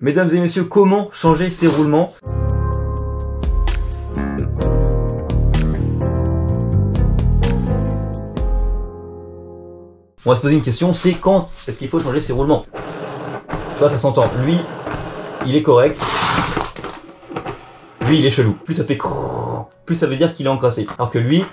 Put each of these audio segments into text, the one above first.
Mesdames et messieurs, comment changer ces roulements? On va se poser une question, c'est quand est-ce qu'il faut changer ses roulements? Tu vois, ça s'entend. Lui, il est correct. Lui, il est chelou. Plus ça fait crrrr, plus ça veut dire qu'il est encrassé. Alors que lui,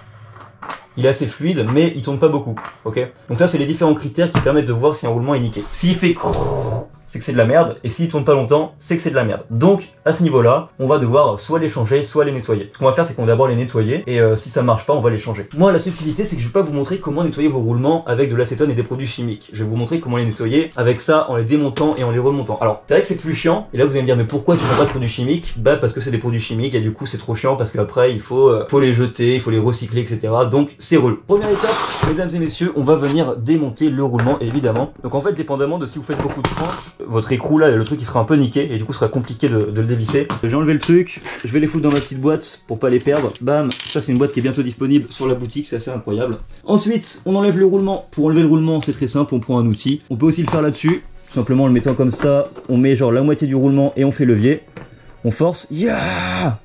il est assez fluide, mais il tourne pas beaucoup. Ok? Donc là, c'est les différents critères qui permettent de voir si un roulement est niqué. S'il fait crrrr, c'est que c'est de la merde, et s'il tourne pas longtemps, c'est que c'est de la merde. Donc, à ce niveau-là, on va devoir soit les changer, soit les nettoyer. Ce qu'on va faire, c'est qu'on va d'abord les nettoyer, et si ça marche pas, on va les changer. Moi, la subtilité, c'est que je vais pas vous montrer comment nettoyer vos roulements avec de l'acétone et des produits chimiques. Je vais vous montrer comment les nettoyer avec ça, en les démontant et en les remontant. Alors, c'est vrai que c'est plus chiant, et là, vous allez me dire, mais pourquoi tu prends pas de produits chimiques? Bah, parce que c'est des produits chimiques, et du coup, c'est trop chiant, parce qu'après, il faut les jeter, il faut les recycler, etc. Donc, c'est relou. Première étape, mesdames et messieurs, on va venir démonter le roulement, évidemment. Donc, en fait, dépendamment de si vous faites beaucoup de tranches, votre écrou là, le truc il sera un peu niqué et du coup ce sera compliqué de le dévisser. J'ai enlevé le truc, je vais les foutre dans ma petite boîte pour pas les perdre. Bam, ça c'est une boîte qui est bientôt disponible sur la boutique, c'est assez incroyable. Ensuite, on enlève le roulement. Pour enlever le roulement, c'est très simple, on prend un outil. On peut aussi le faire là-dessus, tout simplement en le mettant comme ça. On met genre la moitié du roulement et on fait levier. On force, yeah,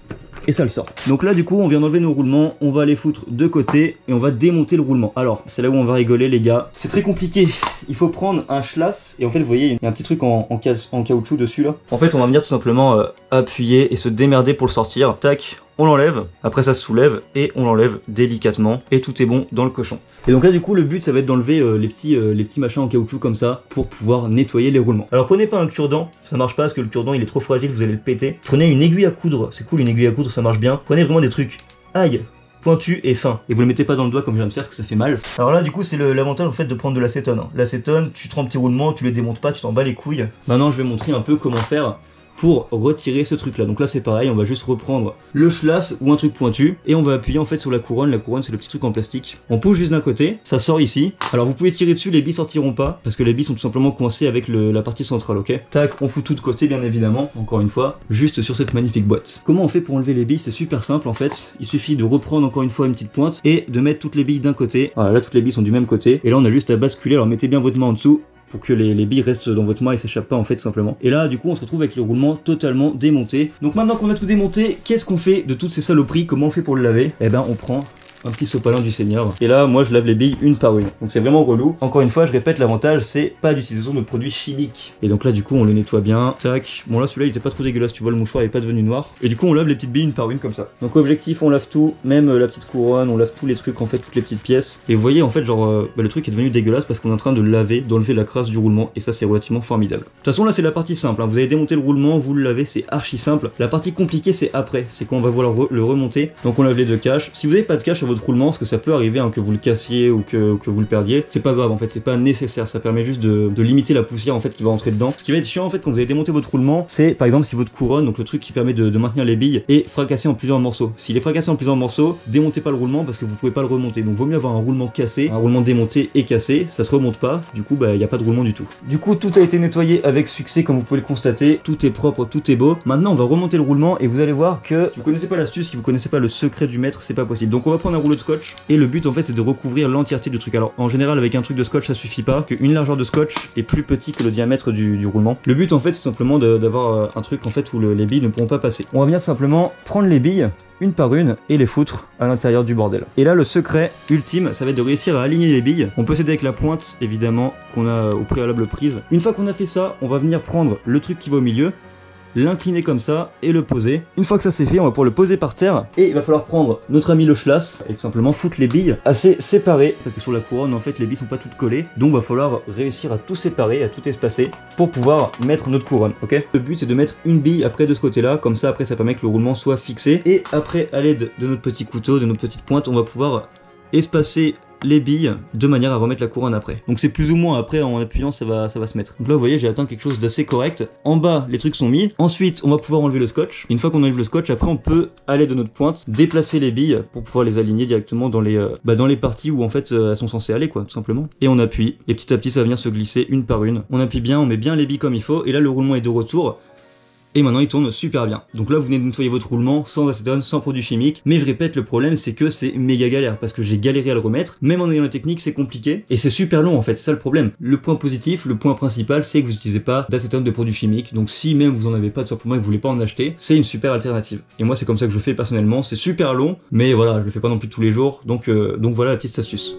et ça le sort. Donc là du coup on vient d'enlever nos roulements, on va les foutre de côté et on va démonter le roulement. Alors c'est là où on va rigoler les gars, c'est très compliqué. Il faut prendre un schlass et en fait vous voyez il y a un petit truc en caoutchouc dessus là. En fait on va venir tout simplement appuyer et se démerder pour le sortir. Tac, on l'enlève, après ça se soulève et on l'enlève délicatement et tout est bon dans le cochon. Et donc là du coup le but ça va être d'enlever les petits machins en caoutchouc comme ça pour pouvoir nettoyer les roulements. Alors prenez pas un cure-dent, ça marche pas parce que le cure-dent il est trop fragile, vous allez le péter. Prenez une aiguille à coudre, c'est cool une aiguille à coudre, ça marche bien. Prenez vraiment des trucs, aïe, pointu et fin, et vous le mettez pas dans le doigt comme je viens de faire parce que ça fait mal. Alors là du coup c'est l'avantage en fait de prendre de l'acétone. L'acétone, tu trempes tes roulements, tu les démontes pas, tu t'en bats les couilles. Maintenant je vais montrer un peu comment faire pour retirer ce truc là. Donc là c'est pareil, on va juste reprendre le schlass ou un truc pointu et on va appuyer en fait sur la couronne. La couronne c'est le petit truc en plastique, on pousse juste d'un côté, ça sort ici. Alors vous pouvez tirer dessus, les billes sortiront pas parce que les billes sont tout simplement coincées avec la partie centrale. Ok, tac, on fout tout de côté bien évidemment, encore une fois juste sur cette magnifique boîte. Comment on fait pour enlever les billes? C'est super simple en fait, il suffit de reprendre encore une fois une petite pointe et de mettre toutes les billes d'un côté. Voilà, là toutes les billes sont du même côté et là on a juste à basculer. Alors mettez bien votre main en dessous pour que les billes restent dans votre main et s'échappent pas en fait tout simplement. Et là du coup on se retrouve avec le roulement totalement démonté. Donc maintenant qu'on a tout démonté, qu'est-ce qu'on fait de toutes ces saloperies? Comment on fait pour le laver? Eh ben on prend un petit sopalin du Seigneur. Et là, moi, je lave les billes une par une. Donc c'est vraiment relou. Encore une fois, je répète, l'avantage, c'est pas d'utilisation de produits chimiques. Et donc là, du coup, on le nettoie bien. Tac. Bon là, celui-là, il était pas trop dégueulasse. Tu vois, le mouchoir, il est pas devenu noir. Et du coup, on lave les petites billes une par une comme ça. Donc objectif, on lave tout, même la petite couronne, on lave tous les trucs, en fait, toutes les petites pièces. Et vous voyez, en fait, genre, le truc est devenu dégueulasse parce qu'on est en train de le laver, d'enlever la crasse du roulement. Et ça, c'est relativement formidable. De toute façon, là, c'est la partie simple. Hein. Vous avez démonté le roulement, vous le lavez, c'est archi simple. La partie compliquée, c'est après. C'est quand on va vouloir le remonter. Donc on lave les deux caches. Si vous avez pas de cache à votre roulement, parce que ça peut arriver hein, que vous le cassiez ou que vous le perdiez, c'est pas grave en fait, c'est pas nécessaire, ça permet juste de limiter la poussière en fait qui va rentrer dedans. Ce qui va être chiant en fait quand vous avez démonté votre roulement, c'est par exemple si votre couronne, donc le truc qui permet de maintenir les billes, est fracassé en plusieurs morceaux. S'il est fracassé en plusieurs morceaux, démontez pas le roulement parce que vous pouvez pas le remonter. Donc vaut mieux avoir un roulement cassé, un roulement démonté et cassé, ça se remonte pas, du coup bah y a pas de roulement du tout. Du coup tout a été nettoyé avec succès comme vous pouvez le constater, tout est propre, tout est beau. Maintenant on va remonter le roulement et vous allez voir que si vous connaissez pas l'astuce, si vous connaissez pas le secret du maître, c'est pas possible. Donc on va prendre un rouleau de scotch et le but en fait c'est de recouvrir l'entièreté du truc. Alors en général avec un truc de scotch ça suffit pas, qu'une largeur de scotch est plus petit que le diamètre du roulement. Le but en fait c'est simplement d'avoir un truc en fait où les billes ne pourront pas passer. On va venir simplement prendre les billes une par une et les foutre à l'intérieur du bordel. Et là le secret ultime ça va être de réussir à aligner les billes. On peut s'aider avec la pointe évidemment qu'on a au préalable prise. Une fois qu'on a fait ça, on va venir prendre le truc qui va au milieu, l'incliner comme ça et le poser. Une fois que ça c'est fait, on va pouvoir le poser par terre et il va falloir prendre notre ami le schlass et tout simplement foutre les billes assez séparées parce que sur la couronne en fait les billes sont pas toutes collées, donc il va falloir réussir à tout séparer, à tout espacer pour pouvoir mettre notre couronne. Ok, le but c'est de mettre une bille après de ce côté là, comme ça après ça permet que le roulement soit fixé et après à l'aide de notre petit couteau, de notre petite pointe, on va pouvoir espacer les billes de manière à remettre la couronne après. Donc c'est plus ou moins après en appuyant ça va se mettre. Donc là vous voyez j'ai atteint quelque chose d'assez correct. En bas les trucs sont mis. Ensuite on va pouvoir enlever le scotch. Une fois qu'on enlève le scotch, après on peut à l'aide de notre pointe déplacer les billes pour pouvoir les aligner directement dans les parties où en fait elles sont censées aller quoi tout simplement. Et on appuie et petit à petit ça va venir se glisser une par une. On appuie bien, on met bien les billes comme il faut et là le roulement est de retour. et maintenant il tourne super bien. Donc là vous venez de nettoyer votre roulement sans acétone, sans produits chimiques, mais je répète, le problème c'est que c'est méga galère parce que j'ai galéré à le remettre, même en ayant la technique c'est compliqué et c'est super long en fait, c'est ça le problème. Le point positif, le point principal, c'est que vous n'utilisez pas d'acétone de produits chimiques, donc si même vous en avez pas tout simplement et que vous voulez pas en acheter, c'est une super alternative. Et moi c'est comme ça que je fais personnellement, c'est super long, mais voilà, je le fais pas non plus tous les jours, donc voilà la petite astuce.